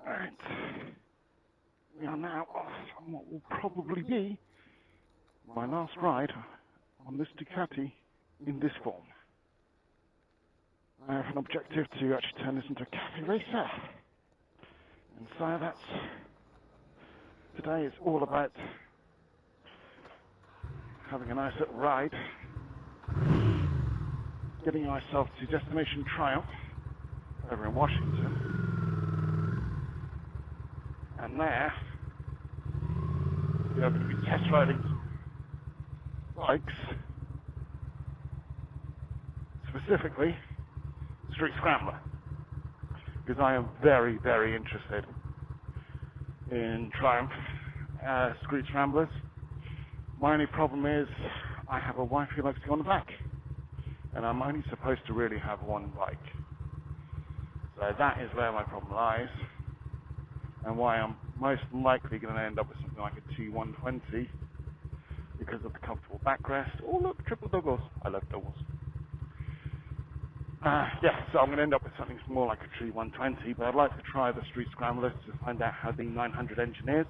Alright, we are now off on what will probably be my last ride on this Ducati in this form. I have an objective to actually turn this into a cafe racer, and so today is all about having a nice little ride, getting myself to Destination Triumph over in Washington. And there, we are going to be test riding bikes, specifically Street Scrambler, because I am very, very interested in Triumph Street Scramblers. My only problem is I have a wife who likes to go on the back, and I'm only supposed to really have one bike. So that is where my problem lies, and why I'm most likely going to end up with something like a T120 because of the comfortable backrest. Oh look, triple doubles. I love doubles. So I'm going to end up with something more like a T120, but I'd like to try the Street Scrambler to find out how the 900 engine is.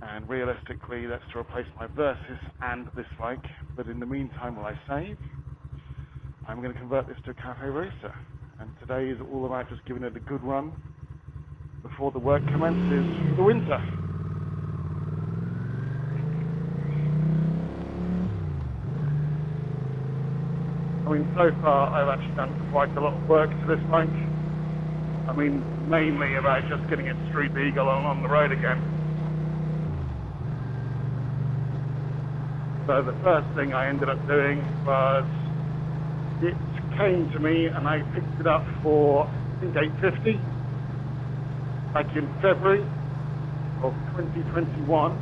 And realistically, that's to replace my Versys and this bike. But in the meantime, while I save, I'm going to convert this to a cafe racer. And today is all about just giving it a good run before the work commences for the winter. I mean, so far I've actually done quite a lot of work to this bike. I mean, mainly about just getting it street legal and on the road again. So the first thing I ended up doing was, it came to me and I picked it up for, I think, $850 back in February of 2021,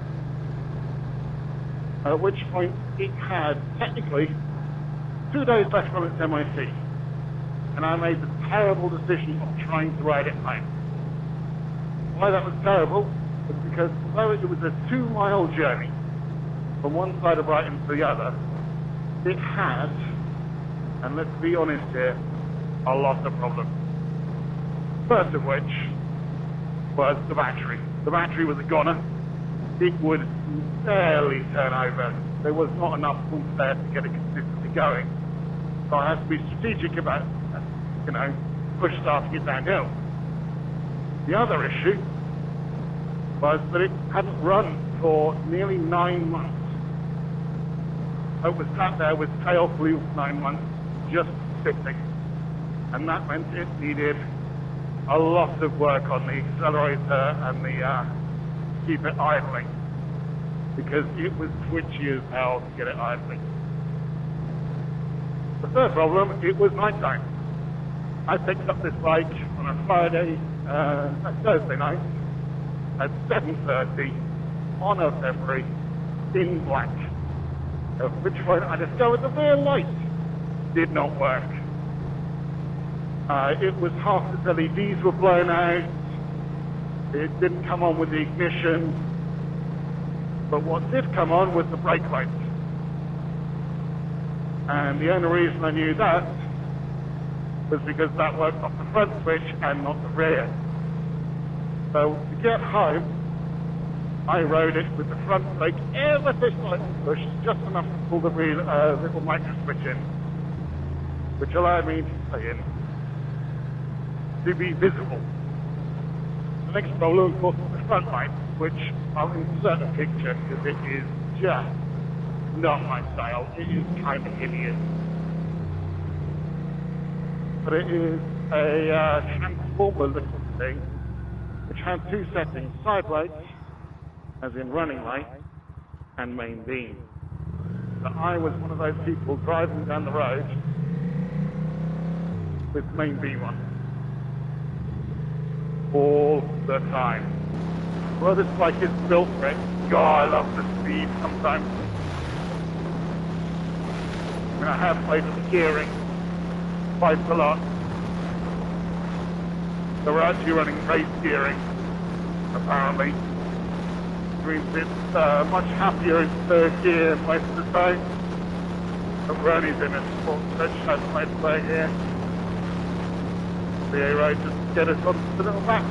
at which point it had technically 2 days left from its MIC, and I made the terrible decision of trying to ride it home. Why that was terrible was because although it was a 2-mile journey from one side of Brighton to the other, it had, and let's be honest here, a lot of problems. First of which was the battery. The battery was a goner. It would barely turn over. There was not enough pull there to get it consistently going. So I had to be strategic about, push starting it downhill. The other issue was that it hadn't run for nearly 9 months. It was sat there with tail flew for 9 months, just sitting. And that meant it needed a lot of work on the accelerator and the keep it idling, because it was twitchy as hell to get it idling. The third problem, it was night time. I picked up this bike on a Thursday night at 7:30 on a February in black, at which point I discovered the rear light did not work. It was half its LEDs were blown out. It didn't come on with the ignition. But what did come on was the brake light. And the only reason I knew that was because that worked off the front switch and not the rear. So to get home, I rode it with the front brake ever so slightly pushed, just enough to pull the little micro switch in, which allowed me to stay in, to be visible. The next problem, of course, was the front light, which I'll insert a picture because it is just not my style. It is kind of hideous. But it is a transformer little thing which has 2 settings: side lights, as in running light, and main beam. So I was one of those people driving down the road with main beam on all the time. Well, this bike is built for it. God, I love the speed sometimes. I mean, I have played with the gearing quite a lot. So we're actually running race gearing, apparently. Which means it's much happier in third gear most of the time. But Bernie's in a sports stretch, has played play here. The A-Road just get us onto the little back.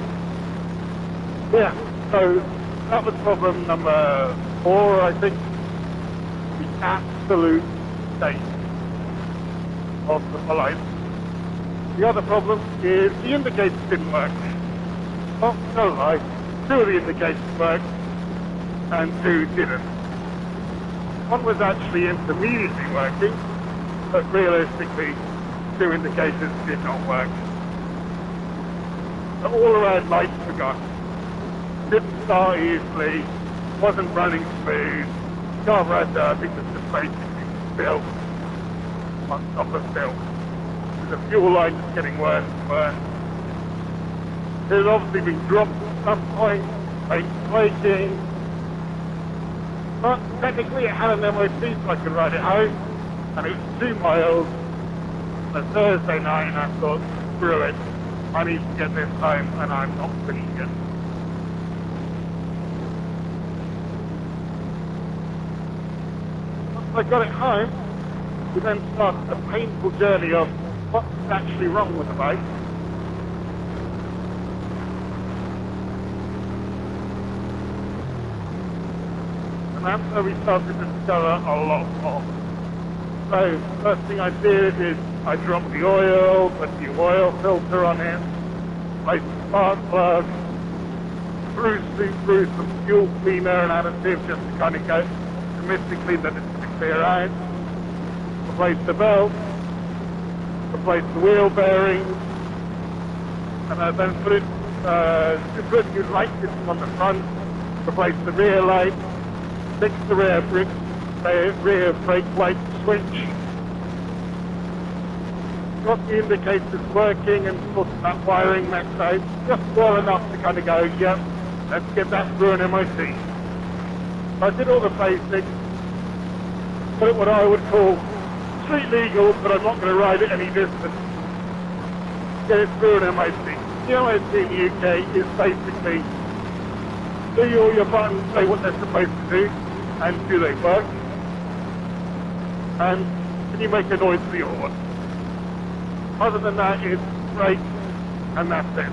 Yeah, so that was problem number 4, I think. The absolute state of the polite. The other problem is the indicators didn't work. Oh, no lie, 2 of the indicators worked and 2 didn't. One was actually intermediately working, but realistically 2 indicators did not work. The all-around lights were gone. Didn't start easily, wasn't running smooth. Carburetor, I think, was just basically built on top of built. The fuel line is getting worse and worse. It had obviously been dropped at some point, braking. But technically it had an MOT so I could ride it home, and it was 2 miles on a Thursday night, and I thought, screw it, I need to get this home, and I'm not finishing it. Once I got it home, we then started the painful journey of what's actually wrong with the bike. And that's where we started to discover a lot more. So, first thing I did is I dropped the oil, put the oil filter on it, replaced the spark plug, threw some fuel cleaner and additive just to kind of go optimistically that it's going to clear out, replaced the belt, replaced the wheel bearings, and I then put new light system on the front, replaced the rear light, fixed the rear brake light switch, got the indicators working and sorted that wiring mess out just well enough to kind of go, yep, let's get that through an MOT. So I did all the basics, put it what I would call street legal, but I'm not going to ride it any distance. Get it through an MOT. The MOT in the UK is basically, do all your buttons say what they're supposed to do, and do they work? And can you make a noise for the horn? Other than that, it's brake, and that's it.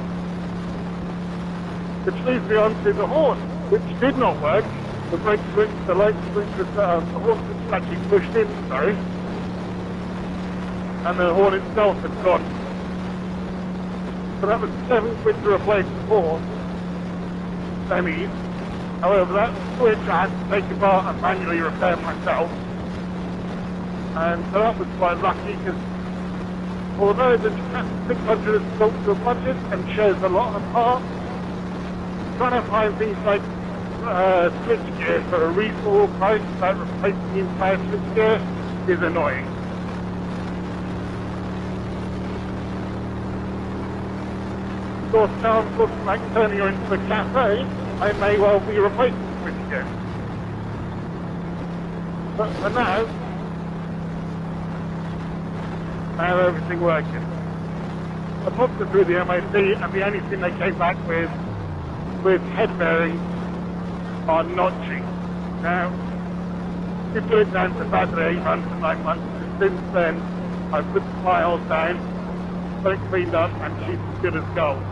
Which leads me on to the horn, which did not work. The brake switch, the light switch, the horn switch was actually pushed in, sorry. And the horn itself had gone. So that was 7 quid to replace the horn. Semis. However, that switch I had to take apart and manually repair myself. And so that was quite lucky, because although the Ducati 600 is built to a budget and shows a lot of parts, trying to find things like switch gear for a reasonable price without replacing the entire switch gear is annoying. Of course, now I'm looking like turning her into a cafe, I may well be replacing the switch gear. But for now, I have everything working. I popped it through the MOT, and the only thing they came back with head bearings are notching. Now, you put it down to about 8 months and 9 months, and since then, I've put the files down, got it cleaned up, and she's as good as gold.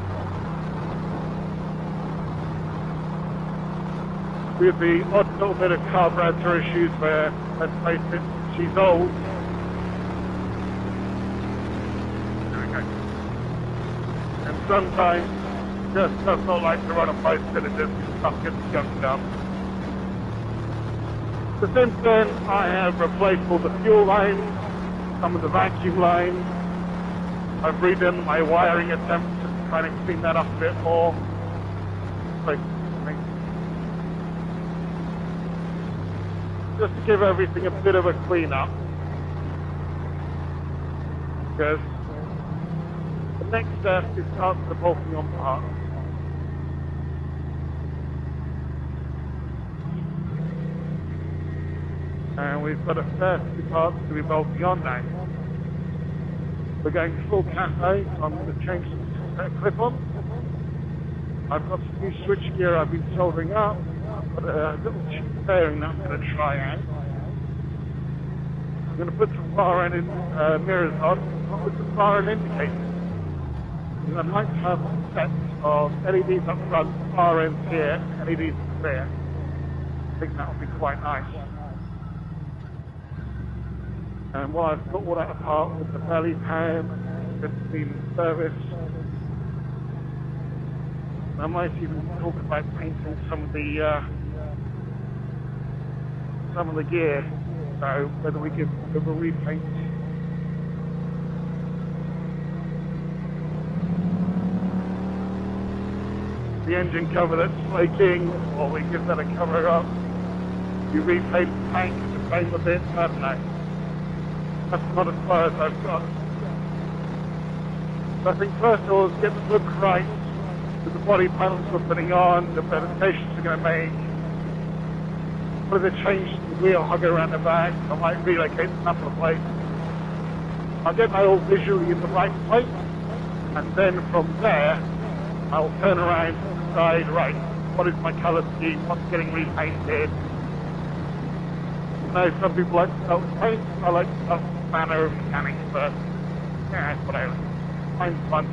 With the odd little bit of carburetor issues where, let's face it, she's old. And sometimes just does not like to run on 5 cylinders because stuff gets jumped up. So since then, I have replaced all the fuel lines, some of the vacuum lines. I've redone my wiring attempts to kind of clean that up a bit more. Just to give everything a bit of a clean up. Because the next step is start the bolting on parts. And we've got a fair few parts to be bolting on now. We're going full cafe, so I'm going to change some clip-ons. I've got some new switch gear I've been soldering up. I've got a little cheap bearing that I'm going to try out. I'm going to put some far end mirrors on, with some far end indicators. And I'd like to have sets of LEDs up front, far ends here, LEDs at the rear. I think that would be quite nice. And while I've got all that apart with the belly pan, with the service, I might even talk about painting some of the gear. So whether we give a repaint. The engine cover that's flaking, or we give that a cover up. You repaint the tank the same a bit, I don't know. That's not as far as I've got. So I think first of all, get the look right with the body panels we're putting on, the presentations we're going to make. Whether they change the wheel hugger around the back, I might relocate a couple of places. I'll get my all visually in the right place, and then from there, I'll turn around and decide, right, what is my colour scheme, what's getting repainted. You know, some people like to start with paint, I like to start with the manner of mechanics first. Yeah, that's what I find fun.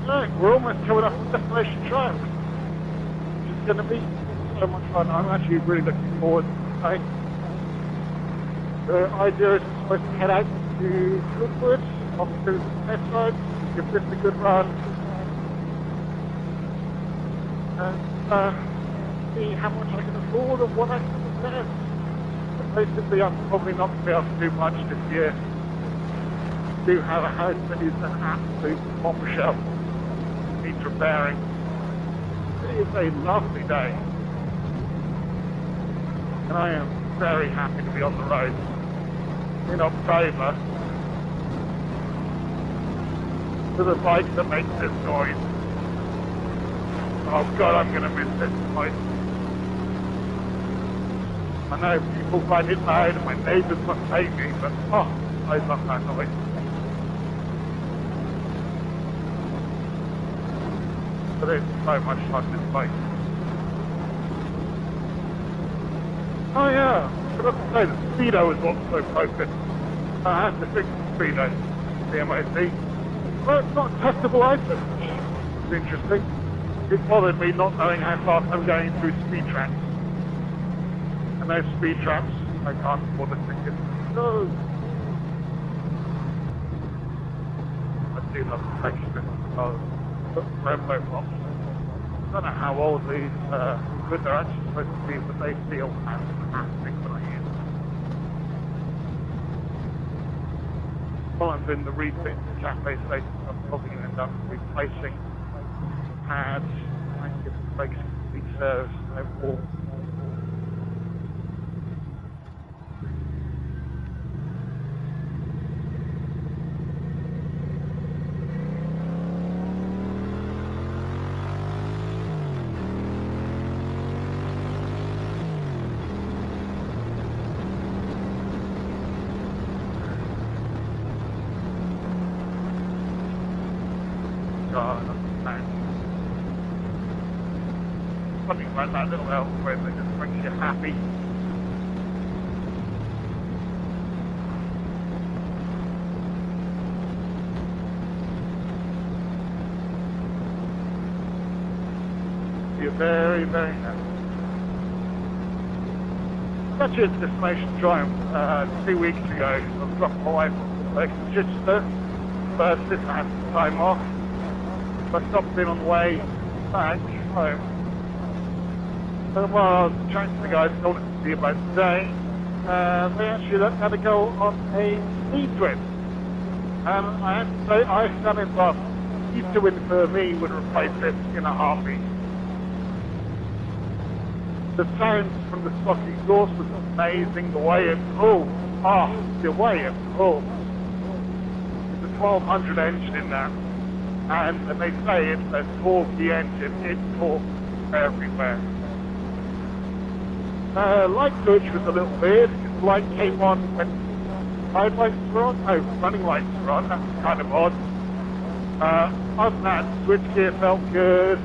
Right, we're almost coming up to Destination Triumph, which is going to be so much fun. I'm actually really looking forward to it. The idea is we're supposed to head out to Goodwood, off to the test ride, give this a good run, and see how much I can afford and what I can spend. But basically, I'm probably not going to be able to do much this year. I do have a house that is an absolute bombshell. Needs repairing. It is a lovely day, and I am very happy to be on the road in October with a bike that makes this noise. Oh God, I'm going to miss this noise. I know people find it loud and my neighbours must hate me, but oh, I love that noise. But it's so much fun, this bike. Oh yeah, I forgot to say the speedo is what's so broken. I had to fix the speedo, the MOT. Well, it's not a testable item, which is interesting. It bothered me not knowing how fast I'm going through speed traps. And those speed traps, I can't afford the ticket. No! I do love the texture of the rainbow box. I don't know how old these good they're actually supposed to be, but they feel fantastic when I use them. While I'm doing the refit to the cafe station, I'm probably going to end up replacing pads and give the brakes complete service overall. Something like that little elf where it just makes you happy. You're very, very happy. Actually, at Destination Triumph 2 weeks ago, I was dropping my wife off to Chichester. First, this had some time off. I stopped in on the way back home. And while I was chatting to the guys, told us to see about today, they actually had to go on a speed trip. And I have to say, I stand in love. These two in for me would replace this in a heartbeat. The sound from the stock exhaust was amazing. The way it pulled. The way it pulled. There's a 1200 engine in there. And they say it's a torquey engine. It talks everywhere. Light switch was a little weird. The light came on when side lights were on. No, running lights were on. That was kind of odd. Other than that, switch gear felt good.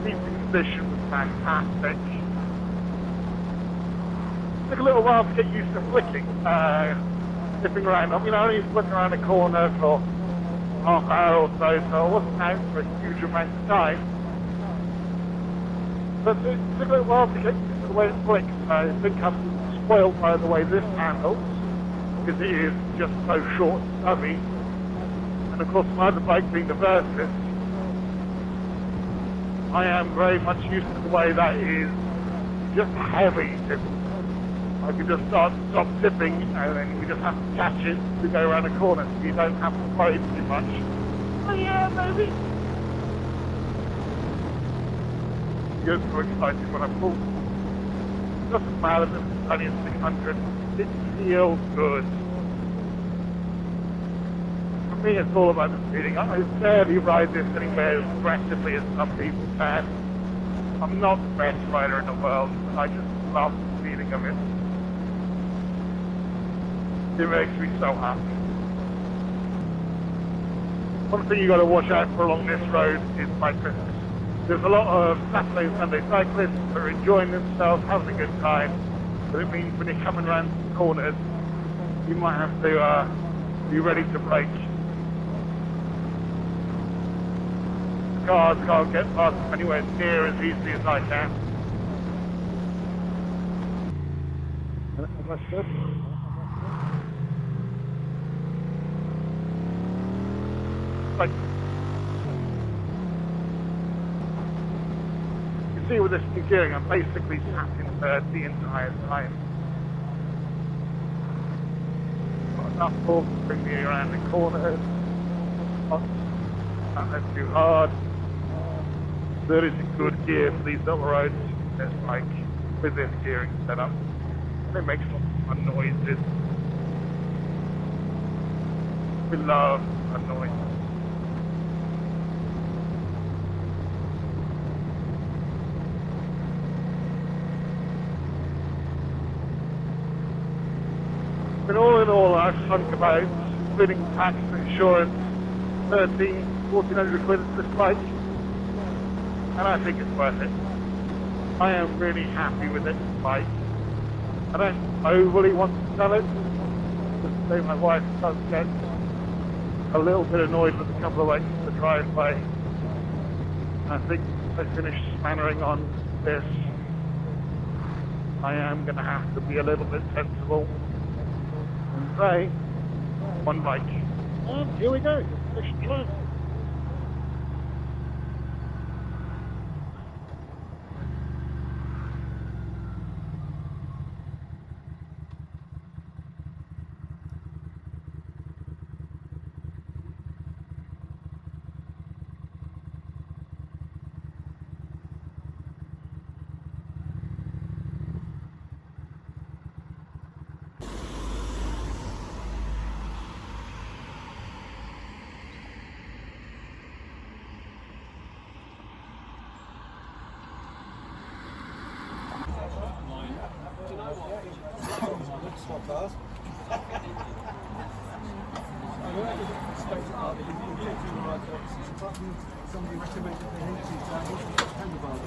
Seating position was fantastic. Took a little while to get used to flicking. Zipping around. I mean, I only was looking around a corner for half hour or so, so I wasn't out for a huge amount of time. But it took a little while to get used to the way it flicks. I think I'm spoiled by the way this handles, because it is just so short and stubby. And of course, my other bike being the Versys, I am very much used to the way that is just heavy. I can just stop tipping, and then you just have to catch it to go around the corner, so you don't have to worry too much. Oh yeah, maybe. You're so excited when I pull. It doesn't matter if it's only a 600, it feels good. For me, it's all about the feeling. I barely ride this anywhere as aggressively as some people can. I'm not the best rider in the world, but I just love the feeling of it. It makes me so happy. One thing you got to watch out for along this road is cyclists. There's a lot of Saturday and Sunday cyclists that are enjoying themselves, having a good time, but it means when you're coming around the corners, you might have to be ready to brake. The cars can't get past anywhere near as easily as I can. That's good. Like, you see with this new gearing, I'm basically sat in third the entire time. Got enough force to bring me around the corners, not too hard. There is a good gear for these little roads. It's like with this gearing setup, and it makes lots of fun noises. We love fun noises. But all in all, I've sunk about, including tax and insurance, 1,400 quid for this bike, and I think it's worth it. I am really happy with this bike. I don't overly want to sell it, just so my wife does get a little bit annoyed with a couple of extra driveway. I think if I finish spannering on this, I am going to have to be a little bit sensible. Right, one bike. And here we go. Finish the line. Somebody recommended the handbars.